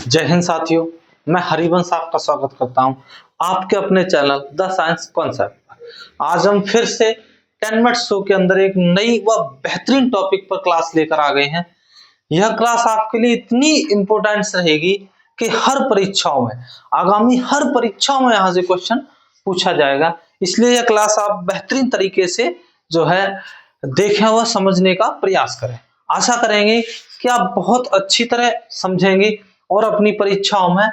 जय हिंद साथियों, मैं हरिवंश आपका स्वागत करता हूं आपके अपने चैनल द साइंस कॉन्सेप्ट पर। आज हम फिर से 10 मिनट शो के अंदर एक नई व बेहतरीन टॉपिक पर क्लास लेकर आ गए हैं। यह क्लास आपके लिए इतनी इंपॉर्टेंस रहेगी कि हर परीक्षाओं में, आगामी हर परीक्षाओं में यहाँ से क्वेश्चन पूछा जाएगा। इसलिए यह क्लास आप बेहतरीन तरीके से जो है देखें व समझने का प्रयास करें। आशा करेंगे कि आप बहुत अच्छी तरह समझेंगे और अपनी परीक्षाओं में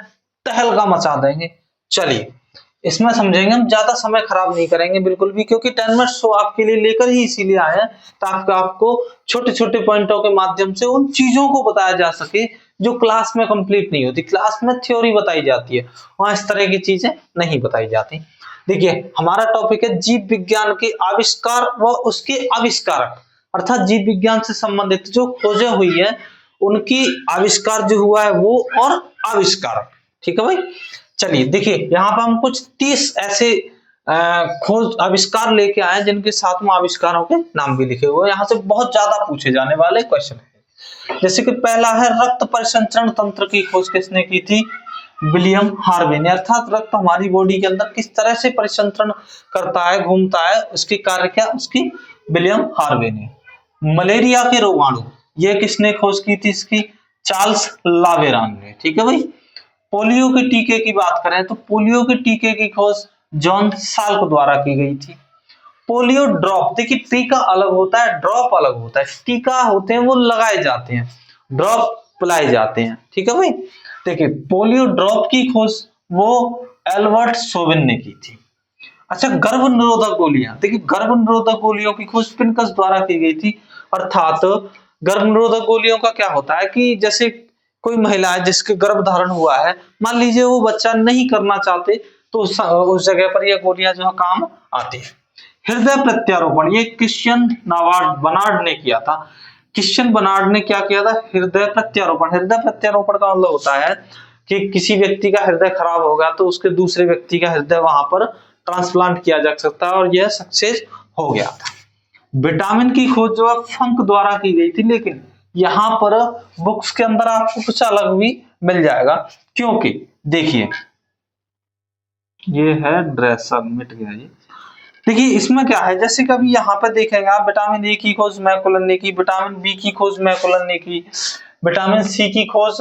तहलका मचा देंगे। चलिए इसमें समझेंगे, हम ज्यादा समय खराब नहीं करेंगे बिल्कुल भी, क्योंकि 10 मिनट शो आपके लिए लेकर ही इसीलिए आए हैं ताकि आपको छोटे छोटे पॉइंटों के माध्यम से उन चीजों को बताया जा सके जो क्लास में कंप्लीट नहीं होती। क्लास में थ्योरी बताई जाती है, वहां इस तरह की चीजें नहीं बताई जाती। देखिए हमारा टॉपिक है जीव विज्ञान के आविष्कार व उसके आविष्कारक, अर्थात जीव विज्ञान से संबंधित जो खोजें हुई है उनकी आविष्कार जो हुआ है वो और आविष्कारक। ठीक है भाई, चलिए देखिए यहाँ पर हम कुछ 30 ऐसे खोज आविष्कार लेके आए जिनके साथ में आविष्कारों के नाम भी लिखे हुए हैं। यहाँ से बहुत ज्यादा पूछे जाने वाले क्वेश्चन है। जैसे कि पहला है रक्त परिसंचरण तंत्र की खोज किसने की थी? विलियम हार्वे ने। अर्थात रक्त हमारी बॉडी के अंदर किस तरह से परिसंचरण करता है, घूमता है, उसकी कार्य क्या, उसकी विलियम हार्वे ने। मलेरिया के रोगाणु, ये किसने खोज की थी? इसकी चार्ल्स लावेरान ने। ठीक है भाई। पोलियो के टीके की बात करें तो पोलियो के टीके की खोज जॉन साल्क द्वारा की गई थी। पोलियो ड्रॉप, देखिए टीका अलग होता है, ड्रॉप अलग होता है। टीका होते हैं वो लगाए जाते हैं, ड्रॉप पिलाए जाते हैं। ठीक है भाई। देखिए पोलियो ड्रॉप की खोज वो एल्बर्ट सोबिन ने की थी। अच्छा, गर्भ निरोधक गोलियां, देखिए गर्भ निरोधक गोलियों की खोज पिनकस द्वारा की गई थी। अर्थात गर्भ निरोधक गोलियों का क्या होता है कि जैसे कोई महिला है जिसके गर्भ धारण हुआ है, मान लीजिए वो बच्चा नहीं करना चाहते तो उस जगह पर ये गोलियां जो है काम आती है। हृदय प्रत्यारोपण, ये क्रिश्चियन बर्नार्ड ने किया था। क्रिश्चियन बर्नार्ड ने क्या किया था? हृदय प्रत्यारोपण। हृदय प्रत्यारोपण का मतलब होता है कि किसी व्यक्ति का हृदय खराब हो गया तो उसके दूसरे व्यक्ति का हृदय वहां पर ट्रांसप्लांट किया जा सकता है, और यह सक्सेस हो गया था। विटामिन की खोज जो है फंक द्वारा की गई थी, लेकिन यहाँ पर बुक्स के अंदर आपको कुछ अलग भी मिल जाएगा, क्योंकि देखिए ये है ड्रेसर, मिट गया ये। देखिए इसमें क्या है, जैसे कभी यहाँ पे देखेंगे आप, विटामिन ए की खोज मैकुलन ने की, विटामिन बी की खोज मैकुलन ने की, विटामिन सी की खोज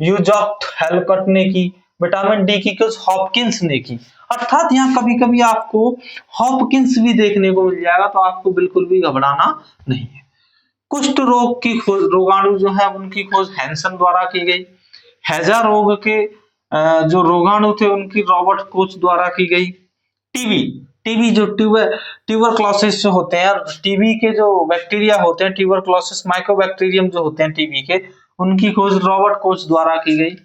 यूजॉक्ट हेलकट ने की, विटामिन डी की खोज हॉपकिंस ने की। अर्थात यहाँ कभी कभी आपको हॉपकिंस भी देखने को मिल जाएगा, तो आपको बिल्कुल भी घबराना नहीं है। कुष्ठ रोग की खोज, रोगाणु जो है उनकी खोज हैंसन द्वारा की गई। हैजा रोग के जो रोगाणु थे उनकी रॉबर्ट कोच द्वारा की गई। टीबी, टीबी जो ट्यूबरक्लोसिस जो होते हैं, टीबी के जो बैक्टीरिया होते हैं, ट्यूबरक्लोसिस माइकोबैक्टीरियम जो होते हैं टीबी के, उनकी खोज रॉबर्ट कोच द्वारा की गई।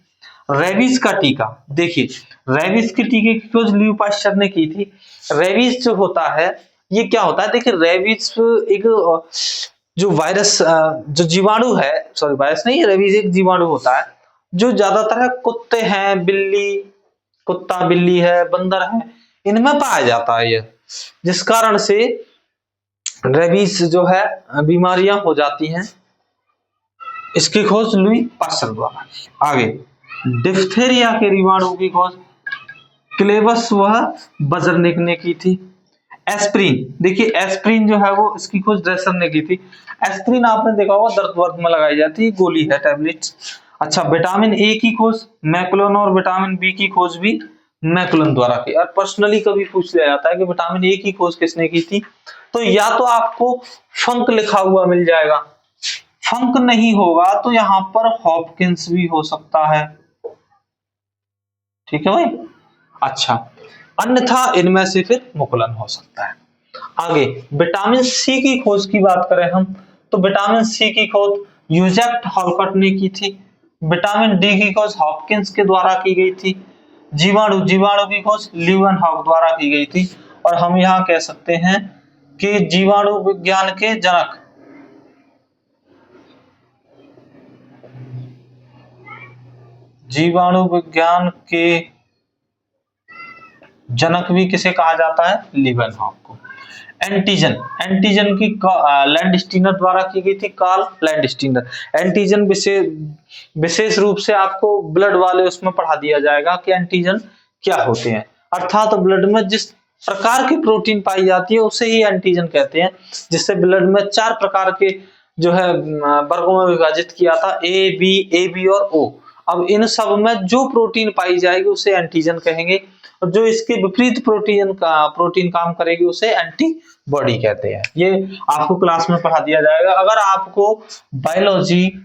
रेबीज का टीका, देखिए रेबीज के टीके की खोज ल्यू पाश्चर ने की थी। रेबीज जो होता है ये क्या होता है? देखिए रेबीज एक जो वायरस, जो जीवाणु है, सॉरी वायरस नहीं, रेबीज एक जीवाणु होता है जो ज्यादातर है कुत्ते हैं, बिल्ली, कुत्ता बिल्ली है, बंदर है, इनमें पाया जाता है। यह जिस कारण से रेबीज जो है बीमारियां हो जाती हैं, इसकी खोज लुई पाश्चर द्वारा। आगे डिप्थेरिया के जीवाणु की खोज क्लेवस वह बजरनिक ने की थी। एस्प्रिन, देखिए एस्प्रिन जो है वो इसकी खोज ड्रेसर ने की थी। एस्प्रिन आपने देखा होगा दर्द वर्द में लगाई जाती है, गोली है, टैबलेट। अच्छा, विटामिन ए की खोज मैकुलन और विटामिन बी की खोज भी मैकुलन द्वारा की। और पर्सनली कभी पूछ लिया जाता है कि विटामिन ए की खोज किसने की थी, तो या तो आपको फंक लिखा हुआ मिल जाएगा, फंक नहीं होगा तो यहाँ पर हॉपकिंस भी हो सकता है। ठीक है भाई। अच्छा, अन्यथा इनमें से फिर मुकुलन हो सकता है। आगे विटामिन सी की खोज की बात करें हम, तो विटामिन सी की खोज यूजैक्ट हॉलकट ने की थी। विटामिन डी की खोज हॉपकिंस के द्वारा की गई थी। जीवाणु, जीवाणु की खोज ल्यूवेनहॉक द्वारा की गई थी। और हम यहाँ कह सकते हैं कि जीवाणु विज्ञान के जनक जीवाणु विज्ञान के जनक भी किसे कहा जाता है? लीवेनहॉक को। एंटीजन, एंटीजन की लैंडस्टीनर द्वारा की गई थी, कार्ल लैंडस्टीनर। एंटीजन विशेष रूप से आपको ब्लड वाले उसमें पढ़ा दिया जाएगा कि एंटीजन क्या होते हैं, अर्थात ब्लड में जिस प्रकार की प्रोटीन पाई जाती है उसे ही एंटीजन कहते हैं। जिससे ब्लड में 4 प्रकार के जो है वर्गों में विभाजित किया था, ए बी और ओ। अब इन सब में जो प्रोटीन पाई जाएगी उसे एंटीजन कहेंगे, और जो इसके विपरीत प्रोटीन काम करेगी उसे एंटीबॉडी कहते हैं। ये आपको क्लास में पढ़ा दिया जाएगा। अगर आपको बायोलॉजी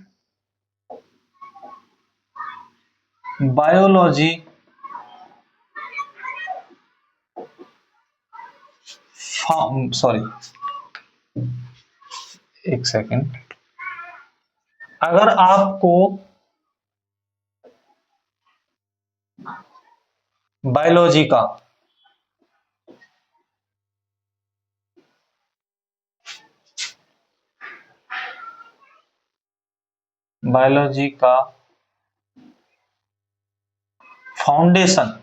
सॉरी एक सेकेंड, अगर आपको बायोलॉजी का फाउंडेशन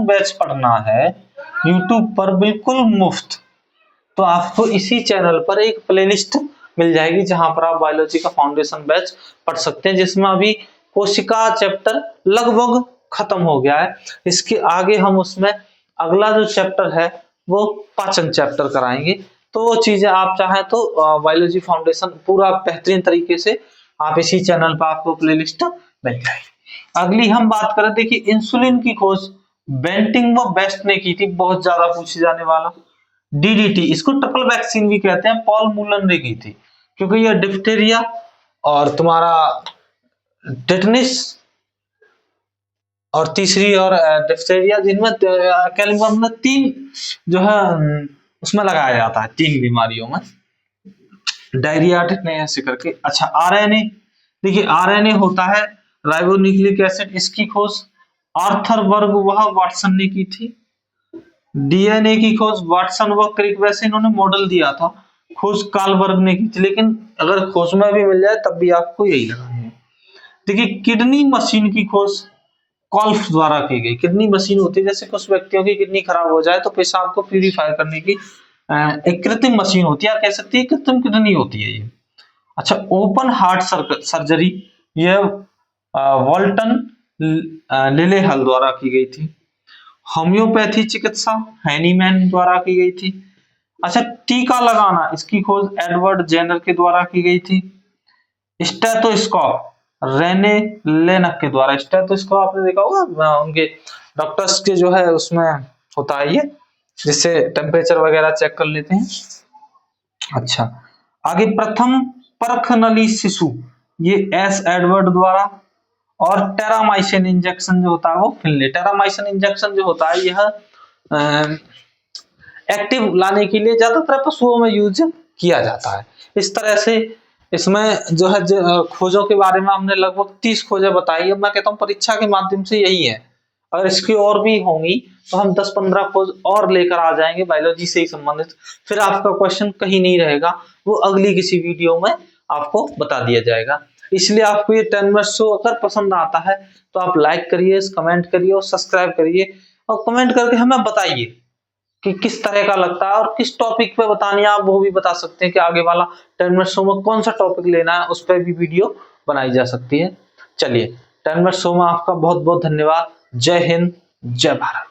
बैच पढ़ना है YouTube पर बिल्कुल मुफ्त, तो आपको इसी चैनल पर एक प्लेलिस्ट मिल जाएगी जहां पर आप बायोलॉजी का फाउंडेशन बैच पढ़ सकते हैं, जिसमें अभी कोशिका चैप्टर लगभग खत्म हो गया है। इसके आगे हम उसमें अगला जो चैप्टर है वो पाचन चैप्टर कराएंगे। तो वो चीजें आप चाहें तो बायोलॉजी फाउंडेशन पूरा बेहतरीन तरीके से आप इसी चैनल पर आपको प्लेलिस्ट मिल जाएगी। अगली हम बात करें, देखिए इंसुलिन की खोज बेंटिंग व बेस्ट ने की थी, बहुत ज्यादा पूछे जाने वाला। डीडीटी, इसको ट्रिपल वैक्सीन भी कहते हैं, पॉल मूलन ने की थी, क्योंकि यह डिप्थेरिया और तुम्हारा टेटनिस और तीसरी और डिप्थेरिया, जिनमें कैलिफॉर्म में 3 जो है उसमें लगाया जाता है, 3 बीमारियों में, डायरिया, टेटनिस ऐसे करके। अच्छा, आरएनए, देखिए आरएनए होता है राइबोन्यूक्लिक एसिड, इसकी खोज आर्थर बर्ग व वाटसन ने की थी। डीएनए की खोज वाटसन व क्रिक, वैसे इन्होंने मॉडल दिया था, खोज कार्लबर्ग ने की थी, लेकिन अगर खोज में भी मिल जाए तब भी आपको यही लगानी है। देखिए किडनी मशीन की खोज कॉल्फ द्वारा की गई। किडनी मशीन होती है, जैसे कुछ व्यक्तियों की किडनी खराब हो जाए तो पेशाब को प्यूरिफाई करने की एक कृत्रिम मशीन होती है, कह सकती है कृत्रिम किडनी होती है ये। अच्छा, ओपन हार्ट सर्जरी, यह वॉल्टन लिलेहल द्वारा की गई थी। होम्योपैथी चिकित्सा हैनीमैन द्वारा की गई थी। अच्छा, टीका लगाना, इसकी खोज एडवर्ड जेनर के द्वारा की गई थी। स्टेथोस्कोप रेने लेनक के द्वारा। स्टेथोस्कोप आपने देखा होगा, उनके डॉक्टर्स के जो है उसमें होता है ये, जिससे टेम्परेचर वगैरह चेक कर लेते हैं। अच्छा, आगे प्रथम परख नली शिशु, ये एस एडवर्ड द्वारा। और टेरामाइसिन इंजेक्शन जो होता है वो फिनले। टेरामाइसिन इंजेक्शन जो होता है यह एक्टिव लाने के लिए ज्यादातर पशुओं में यूज किया जाता है। इस तरह से इसमें जो है खोजों के बारे में हमने लगभग 30 खोजें बताई है। मैं कहता हूँ परीक्षा के माध्यम से यही है, अगर इसकी और भी होंगी तो हम 10-15 खोज और लेकर आ जाएंगे बायोलॉजी से ही संबंधित, फिर आपका क्वेश्चन कहीं नहीं रहेगा, वो अगली किसी वीडियो में आपको बता दिया जाएगा। इसलिए आपको ये 10 मिनट शो अगर पसंद आता है तो आप लाइक करिए, कमेंट करिए और सब्सक्राइब करिए, और कमेंट करके हमें बताइए कि किस तरह का लगता है और किस टॉपिक पे बतानी है। आप वो भी बता सकते हैं कि आगे वाला 10 मिनट शो में कौन सा टॉपिक लेना है, उस पर भी वीडियो बनाई जा सकती है। चलिए, 10 मिनट शो में आपका बहुत बहुत धन्यवाद। जय हिंद, जय भारत।